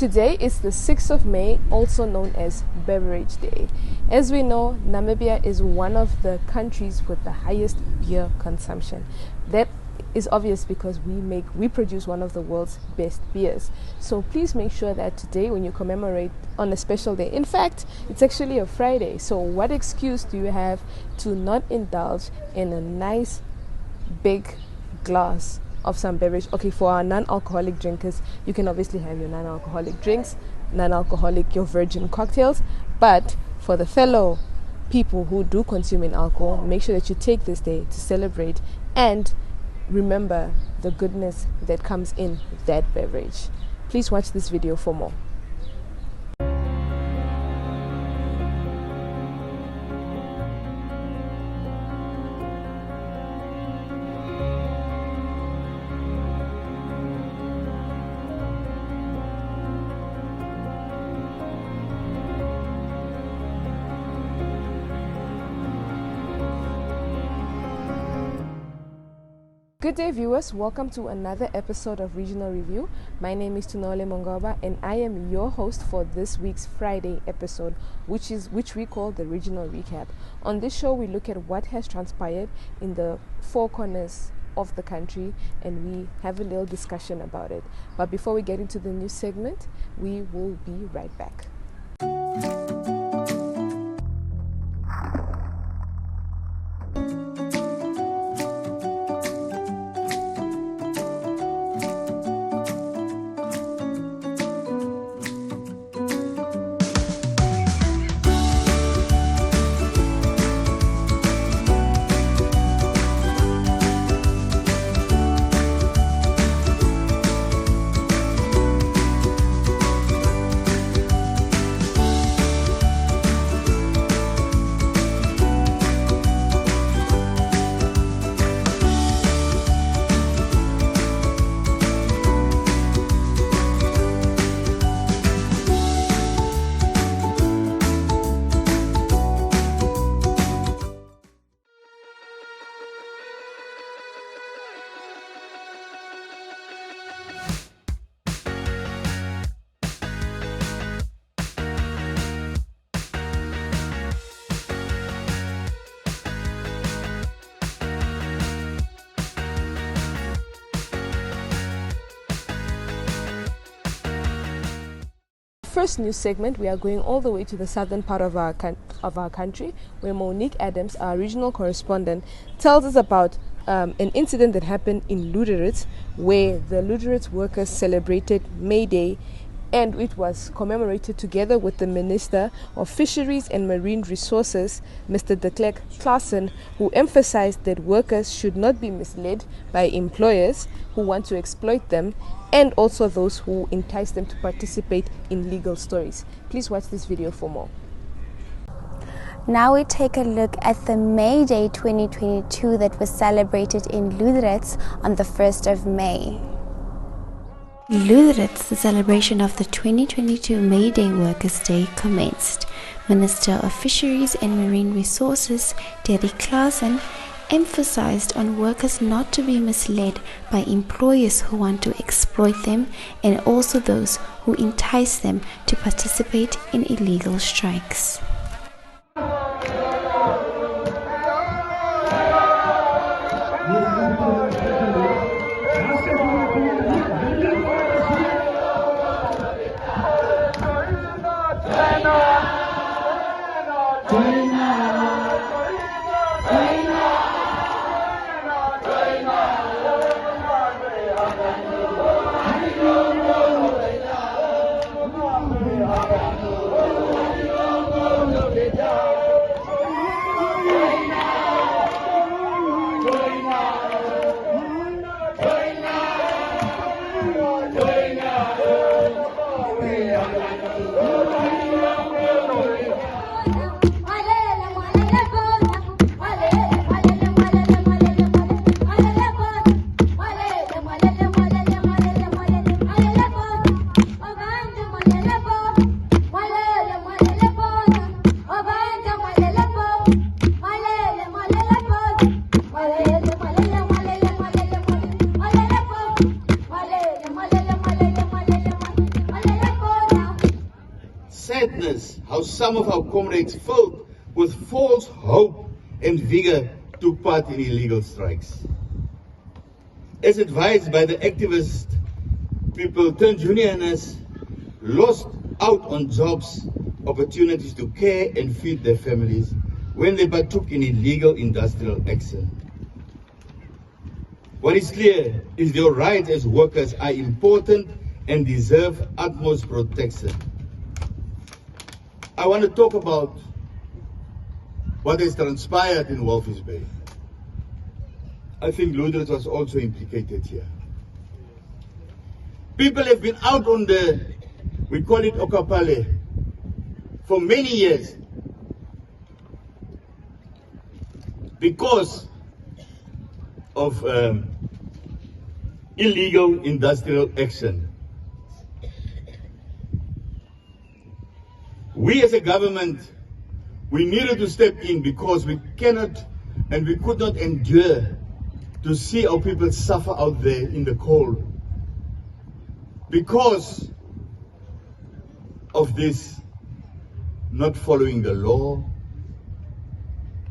Today is the 6th of May, also known as Beverage Day. As we know, Namibia is one of the countries with the highest beer consumption. That is obvious because we produce one of the world's best beers. So please make sure that today, when you commemorate on a special day, in fact, it's actually a Friday. So what excuse do you have to not indulge in a nice big glass of some beverage? Okay, for our non-alcoholic drinkers, you can obviously have your non-alcoholic drinks, your virgin cocktails, but for the fellow people who do consume in alcohol, make sure that you take this day to celebrate and remember the goodness that comes in that beverage. Please watch this video for more. Good day, viewers. Welcome to another episode of Regional Review. My name is Tunohole Mungaba and I am your host for this week's Friday episode, which we call the Regional Recap. On this show, we look at what has transpired in the four corners of the country and we have a little discussion about it. But before we get into the new segment, we will be right back. First news segment, we are going all the way to the southern part of our country, where Monique Adams, our regional correspondent, tells us about an incident that happened in Luderitz, where the Luderitz workers celebrated May Day, and it was commemorated together with the Minister of Fisheries and Marine Resources, Mr. De Klerk Claassen, who emphasized that workers should not be misled by employers who want to exploit them, and also those who entice them to participate in legal stories. Please watch this video for more. Now we take a look at the May Day 2022 that was celebrated in Luderitz on the 1st of May. Luderitz, the celebration of the 2022 May Day Workers' Day commenced. Minister of Fisheries and Marine Resources, Derek Claassen, emphasized on workers not to be misled by employers who want to exploit them and also those who entice them to participate in illegal strikes. how some of our comrades filled with false hope and vigor took part in illegal strikes. As advised by the activist people turned unionists, lost out on jobs, opportunities to care and feed their families when they partook in illegal industrial action. What is clear is their rights as workers are important and deserve utmost protection. I want to talk about what has transpired in Walvis Bay. I think Ludert was also implicated here. People have been out on we call it Okapale, for many years because of illegal industrial action. We as a government, we needed to step in because we cannot and we could not endure to see our people suffer out there in the cold because of this not following the law.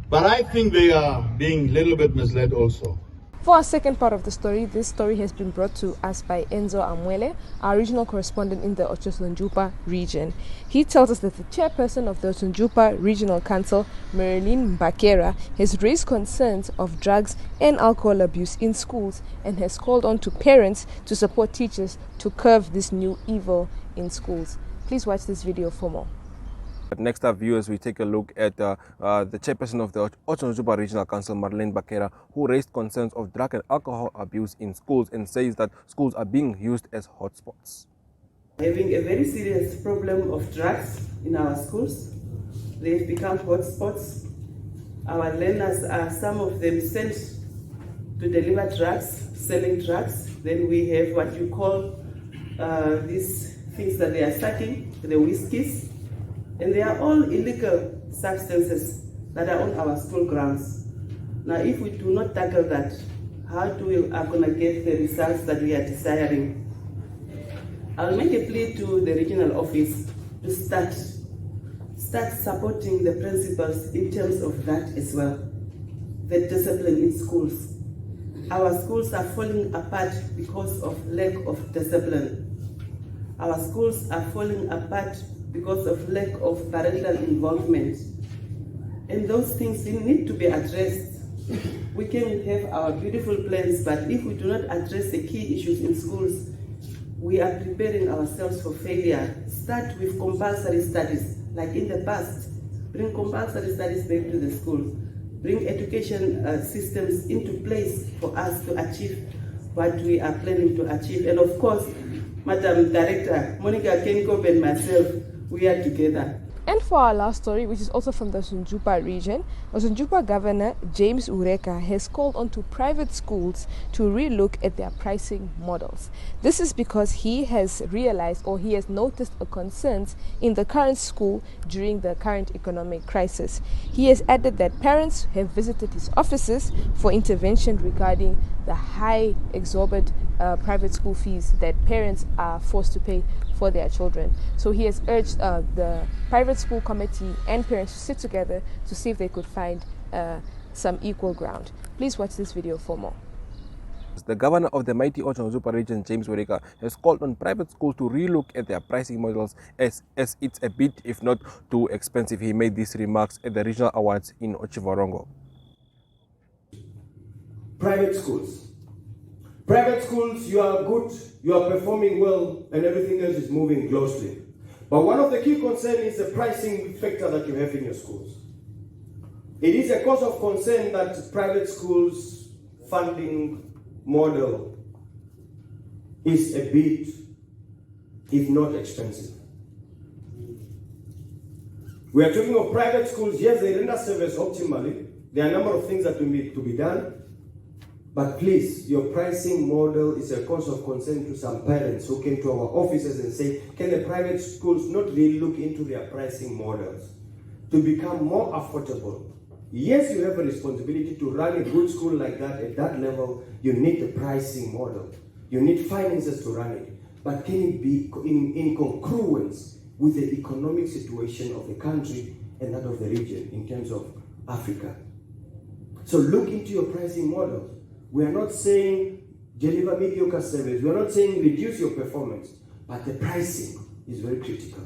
But I think they are being a little bit misled also. For our second part of the story, this story has been brought to us by Enzo Amwele, our regional correspondent in the Otjosunjupa region. He tells us that the chairperson of the Otjosunjupa Regional Council, Marilyn Bakera, has raised concerns of drugs and alcohol abuse in schools and has called on to parents to support teachers to curb this new evil in schools. Please watch this video for more. Next up, viewers, we take a look at the chairperson of the Otjosunjupa Regional Council, Marlene Bakera, who raised concerns of drug and alcohol abuse in schools and says that schools are being used as hotspots. Having a very serious problem of drugs in our schools. They've become hotspots. Our learners are, some of them, sent to deliver drugs, selling drugs. Then we have what you call these things that they are sucking, the whiskeys. And they are all illegal substances that are on our school grounds. Now, if we do not tackle that, how are going to get the results that we are desiring? I'll make a plea to the regional office to start supporting the principals in terms of that as well, the discipline in schools. Our schools are falling apart because of lack of discipline. Our schools are falling apart because of lack of parental involvement. And those things need to be addressed. We can have our beautiful plans, but if we do not address the key issues in schools, we are preparing ourselves for failure. Start with compulsory studies, like in the past. Bring compulsory studies back to the schools. Bring education systems into place for us to achieve what we are planning to achieve. And of course, Madam Director, Monica Kenkob and myself, we are together. And for our last story, which is also from the Otjosunjupa region, Otjosunjupa Governor James Ureka has called on to private schools to relook at their pricing models. This is because he has realized, or he has noticed, a concerns in the current school during the current economic crisis. He has added that parents have visited his offices for intervention regarding the high exorbitant private school fees that parents are forced to pay for their children. So he has urged the private school committee and parents to sit together to see if they could find some equal ground. Please watch this video for more. The governor of the mighty Otjosunjupa region, James Ureka, has called on private schools to relook at their pricing models as it's a bit, if not too expensive. He made these remarks at the regional awards in Otjiwarongo. Private schools. Private schools, you are good, you are performing well, and everything else is moving closely. But one of the key concerns is the pricing factor that you have in your schools. It is a cause of concern that private schools' funding model is a bit, if not expensive. We are talking of private schools. Yes, they render service optimally. There are a number of things that need to be done. But please, your pricing model is a cause of concern to some parents who came to our offices and say, can the private schools not really look into their pricing models to become more affordable? Yes, you have a responsibility to run a good school like that. At that level, you need a pricing model. You need finances to run it. But can it be in congruence with the economic situation of the country and that of the region in terms of Africa. So look into your pricing models. We are not saying deliver mediocre service. We are not saying reduce your performance, but the pricing is very critical.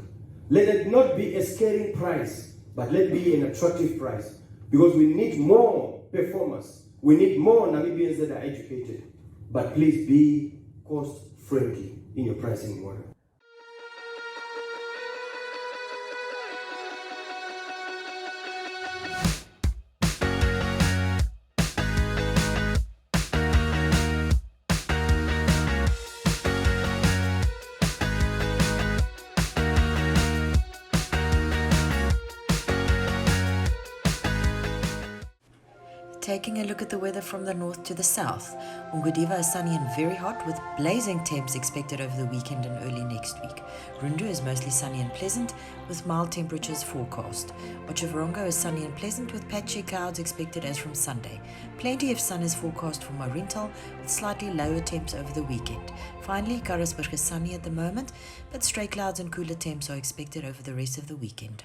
Let it not be a scaring price, but let it be an attractive price, because we need more performers. We need more Namibians that are educated. But please be cost-friendly in your pricing model. Taking a look at the weather from the north to the south, Ungwediva is sunny and very hot with blazing temps expected over the weekend and early next week. Rundu is mostly sunny and pleasant with mild temperatures forecast. Otjiwarongo is sunny and pleasant with patchy clouds expected as from Sunday. Plenty of sun is forecast for Mariental with slightly lower temps over the weekend. Finally, Karasburg is sunny at the moment, but stray clouds and cooler temps are expected over the rest of the weekend.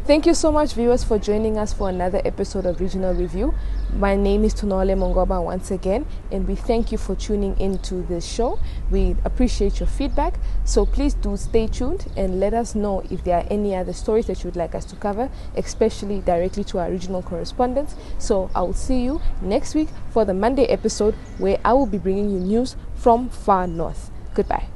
Thank you so much, viewers, for joining us for another episode of Regional Review. My name is Tunohole Mungaba once again, and we thank you for tuning into this show. We appreciate your feedback, so please do stay tuned and let us know if there are any other stories that you would like us to cover, especially directly to our regional correspondents. So I will see you next week for the Monday episode, where I will be bringing you news from far north. Goodbye.